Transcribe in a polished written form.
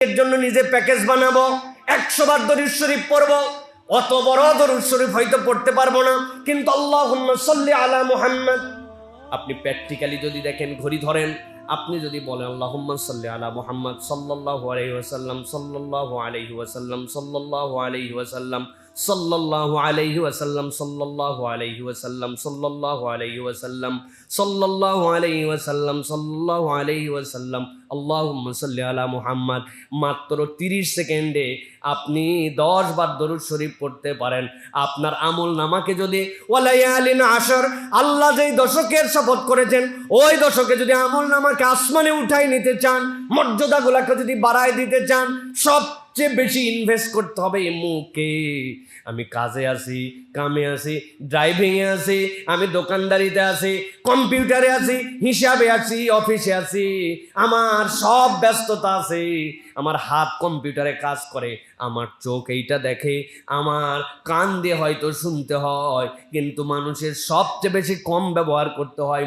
এর জন্য নিজে প্যাকেজ বানাবো, 100 বার দরুদ শরীফ পড়বো। অত বড় দরুদ শরীফ হয়তো পড়তে পারবো না, কিন্তু আল্লাহুম্মা সাল্লি আলা মুহাম্মদ। আপনি প্র্যাকটিক্যালি যদি দেখেন, ঘড়ি ধরেন, আপনি যদি বলেন আল্লাহুম্মা সাল্লি আলা মুহাম্মদ সাল্লাল্লাহু আলাইহি ওয়াসাল্লাম, সাল্লাল্লাহু আলাইহি ওয়াসাল্লাম, সাল্লাল্লাহু আলাইহি ওয়াসাল্লাম, সাল্লাল্লাহু আলাইহি ওয়াসাল্লাম, সাল্লাল্লাহু আলাইহি ওয়াসাল্লাম, সাল্লাল্লাহু আলাইহি ওয়াসাল্লাম, সাল্লাল্লাহু আলাইহি ওয়াসাল্লাম, সাল্লাল্লাহু আলাইহি ওয়াসাল্লাম, আল্লাহুম্মা সাল্লি আলা মুহাম্মদ। মাত্র 30 সেকেন্ডে আপনি 10 বার দরুদ শরীফ পড়তে পারেন। আপনার আমল নামাকে যদি ওয়ালায়ালিন আশর, আল্লাহ যেই দশকের শপথ করেছেন ওই দশকে যদি আমল নামাকে আসমানে উঠাই নিতে চান, মর্যাদাগুলোকে যদি বাড়ায় দিতে চান, সবচেয়ে বেশি ইনভেস্ট করতে হবে এই মুখে। আমি কাজে আছি, কামে আছি, ড্রাইভিংয়ে আছি, আমি দোকানদারিতে আছি, কম্পিউটারে আছি, হিসাবে আছি, অফিসে আছি, আমার সব ব্যস্ততা আছে। আমার হাত কম্পিউটারে কাজ করে, আমার চোখ এইটা দেখে, আমার কান দিয়ে হয়তো শুনতে হয়, কিন্তু মানুষের সবচেয়ে বেশি কম ব্যবহার করতে হয়